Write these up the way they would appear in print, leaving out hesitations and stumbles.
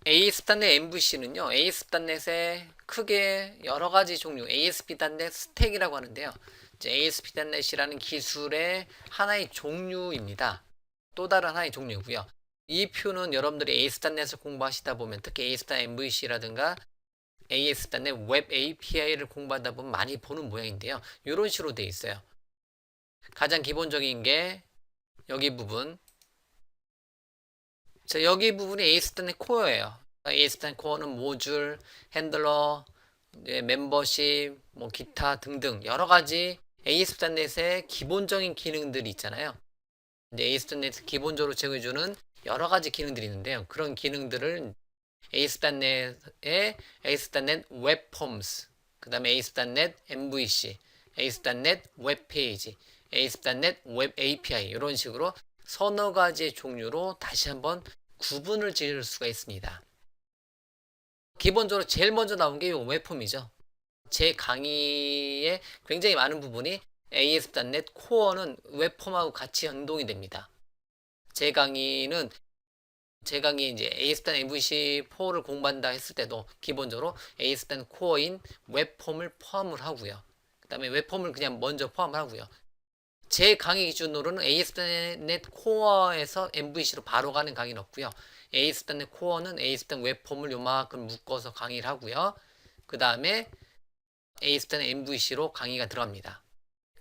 ASP.NET MVC는요, ASP.NET의 크게 여러 가지 종류, ASP.NET 스택이라고 하는데요. 이제 ASP.NET이라는 기술의 하나의 종류입니다. 또 다른 하나의 종류고요. 이 표는 여러분들이 ASP.NET을 공부하시다 보면 특히 ASP.NET MVC라든가 ASP.NET 웹 API를 공부하다 보면 많이 보는 모양인데요. 이런 식으로 되어 있어요. 가장 기본적인 게 여기 부분. 자, 여기 부분이 ASP.NET 코어예요. ASP.NET 코어는 모듈, 핸들러, 멤버십, 뭐 기타 등등 여러 가지 ASP.NET의 기본적인 기능들이 있잖아요. 이제 ASP.NET 기본적으로 제공해주는 여러 가지 기능들이 있는데요. 그런 기능들을 ASP.NET의 ASP.NET 웹 폼스, 그 다음에 ASP.NET MVC, ASP.NET 웹 페이지, ASP.NET 웹 API 이런 식으로 서너 가지의 종류로 다시 한번 구분을 지을 수가 있습니다. 기본적으로 제일 먼저 나온 게 이 웹폼이죠. 제 강의에 굉장히 많은 부분이 ASP.NET 코어는 웹폼하고 같이 연동이 됩니다. 제 강의는 제 강의 이제 ASP.NET MVC4를 공부한다 했을 때도 기본적으로 ASP.NET 코어인 웹폼을 포함을 하고요. 그 다음에 웹폼을 그냥 먼저 포함을 하고요. 제 강의 기준으로는 ASP.NET 코어에서 MVC로 바로 가는 강의는 없고요. ASP.NET 코어는 ASP.NET 웹폼을 요만큼 묶어서 강의를 하고요. 그 다음에 ASP.NET MVC로 강의가 들어갑니다.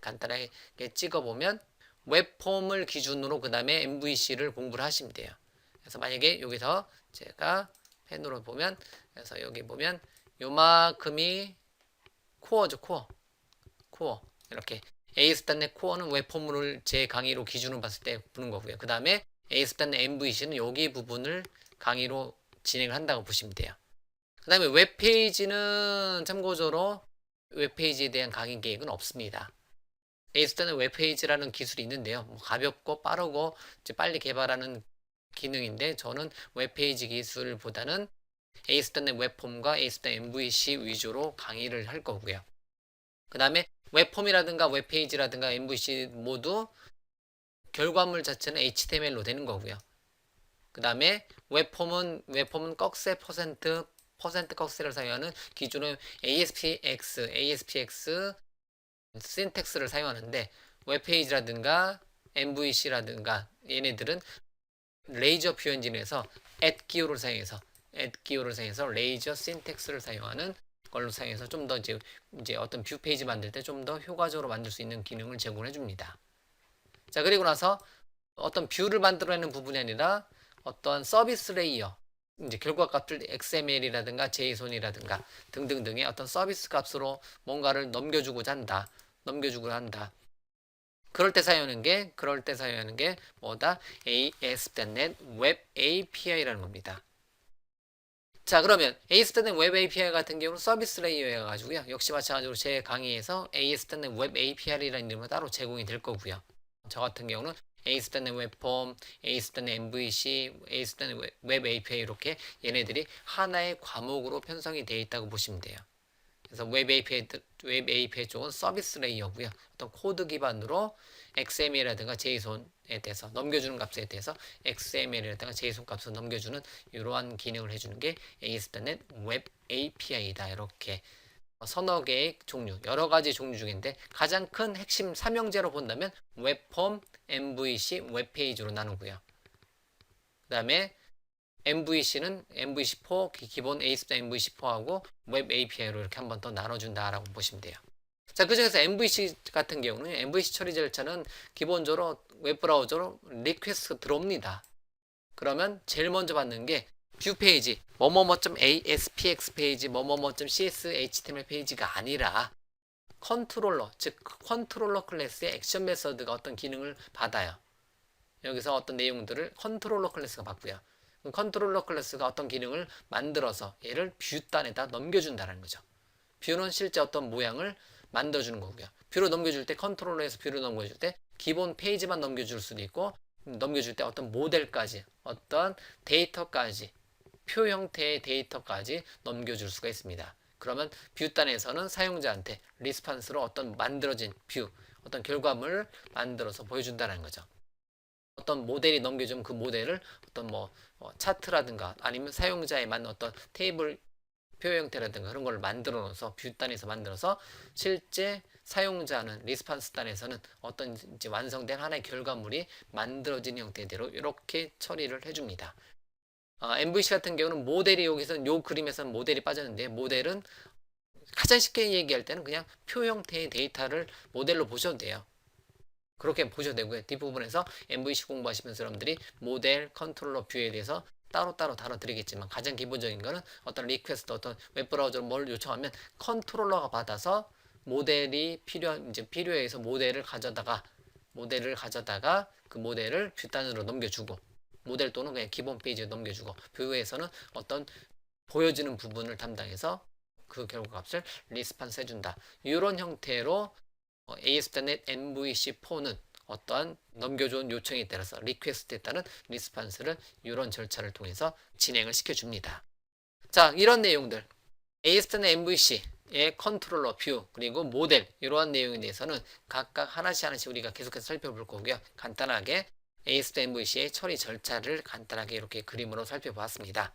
간단하게 찍어보면 웹폼을 기준으로 그 다음에 MVC를 공부를 하시면 돼요. 그래서 만약에 여기서 제가 펜으로 보면 그래서 여기 보면 요만큼이 코어죠. 코어 이렇게 ASP.NET 코어는 웹폼을 제 강의로 기준으로 봤을 때 보는 거고요. 그 다음에 ASP.NET MVC는 여기 부분을 강의로 진행을 한다고 보시면 돼요. 그 다음에 웹페이지는 참고적으로 웹페이지에 대한 강의 계획은 없습니다. ASP.NET 웹페이지라는 기술이 있는데요. 뭐 가볍고 빠르고 빨리 개발하는 기능인데 저는 웹페이지 기술보다는 ASP.NET 웹폼과 ASP.NET MVC 위주로 강의를 할 거고요. 그 다음에 웹폼이라든가 웹페이지라든가 MVC 모두 결과물 자체는 HTML로 되는 거고요. 그 다음에 웹폼은 꺽쇠 퍼센트 꺽쇠를 사용하는 기존의 ASPX 신텍스를 사용하는데 웹페이지라든가 MVC라든가 얘네들은 레이저 뷰 엔진에서 @기호를 사용해서 레이저 신텍스를 사용하는 걸로 사용해서 좀 더 이제 어떤 뷰 페이지 만들 때 좀 더 효과적으로 만들 수 있는 기능을 제공해 줍니다. 자, 그리고 나서 어떤 뷰를 만들어내는 부분이 아니라 어떤 서비스 레이어 이제 결과 값을 XML이라든가 JSON이라든가 등등등의 어떤 서비스 값으로 뭔가를 넘겨주고자 한다. 그럴 때 사용하는 게 뭐다? ASP.NET 웹 API라는 겁니다. 자, 그러면 ASP.NET 웹 API 같은 경우는 서비스 레이어여 가지고요. 역시 마찬가지로 제 강의에서 ASP.NET 웹 API라는 이름으로 따로 제공이 될 거고요. 저 같은 경우는 ASP.NET 웹폼, ASP.NET MVC, ASP.NET 웹 API 이렇게 얘네들이 하나의 과목으로 편성이 되어 있다고 보시면 돼요. 그래서 웹 API 쪽은 서비스 레이어고요. 어떤 코드 기반으로 XML이라든가 JSON에 대해서 넘겨주는 값에 대해서 XML이라든가 JSON 값을 넘겨주는 이러한 기능을 해주는 게 ASP.NET 웹 API다. 이렇게 서너 개의 종류, 여러 가지 종류 중인데 가장 큰 핵심 삼형제로 본다면 웹폼, MVC, 웹페이지로 나누고요. 그 다음에 MVC는 MVC4 기본 ASP.NET MVC4하고 웹 API로 이렇게 한 번 더 나눠준다라고 보시면 돼요. 자, 그 중에서 MVC 같은 경우는 MVC 처리 절차는 기본적으로 웹브라우저로 리퀘스트가 들어옵니다. 그러면 제일 먼저 받는 게 뷰 페이지 뭐뭐뭐.aspx 페이지 뭐뭐뭐.cs html 페이지가 아니라 컨트롤러 즉 컨트롤러 클래스의 액션 메서드가 어떤 기능을 받아요. 여기서 어떤 내용들을 컨트롤러 클래스가 받고요. 컨트롤러 클래스가 어떤 기능을 만들어서 얘를 뷰 단에다 넘겨준다는 거죠. 뷰는 실제 어떤 모양을 만들어주는 거고요. 뷰로 넘겨줄 때 컨트롤러에서 뷰로 넘겨줄 때 기본 페이지만 넘겨줄 수도 있고 넘겨줄 때 어떤 모델까지 어떤 데이터까지 표 형태의 데이터까지 넘겨줄 수가 있습니다. 그러면 뷰 단에서는 사용자한테 리스판스로 어떤 만들어진 뷰 어떤 결과물을 만들어서 보여준다는 거죠. 어떤 모델이 넘겨주면 그 모델을 어떤 뭐 차트라든가 아니면 사용자에 맞는 어떤 테이블 표 형태라든가 그런 걸 만들어 놓아서 뷰 단에서 만들어서 실제 사용자는 리스판스 단에서는 어떤 이제 완성된 하나의 결과물이 만들어진 형태대로 이렇게 처리를 해줍니다. MVC 같은 경우는 모델이 여기서 요 그림에서는 모델이 빠졌는데 모델은 가장 쉽게 얘기할 때는 그냥 표 형태의 데이터를 모델로 보셔도 돼요. 그렇게 보셔도 되고요. 뒷부분에서 MVC 공부하시면서 여러분들이 모델, 컨트롤러, 뷰에 대해서 따로따로 다뤄드리겠지만 가장 기본적인 거는 어떤 리퀘스트, 어떤 웹브라우저로 뭘 요청하면 컨트롤러가 받아서 모델이 필요해서 모델을 가져다가 그 모델을 뷰단으로 넘겨주고 모델 또는 그냥 기본 페이지에 넘겨주고 뷰에서는 어떤 보여지는 부분을 담당해서 그 결과값을 리스판스 해준다. 이런 형태로 ASP.NET MVC4는 어떠한 넘겨준 요청에 따라서 리퀘스트에 따른 리스판스를 이런 절차를 통해서 진행을 시켜줍니다. 자, 이런 내용들 ASP.NET MVC의 컨트롤러, 뷰, 그리고 모델 이러한 내용에 대해서는 각각 하나씩 우리가 계속해서 살펴볼 거고요. 간단하게 ASP.NET MVC의 처리 절차를 간단하게 이렇게 그림으로 살펴보았습니다.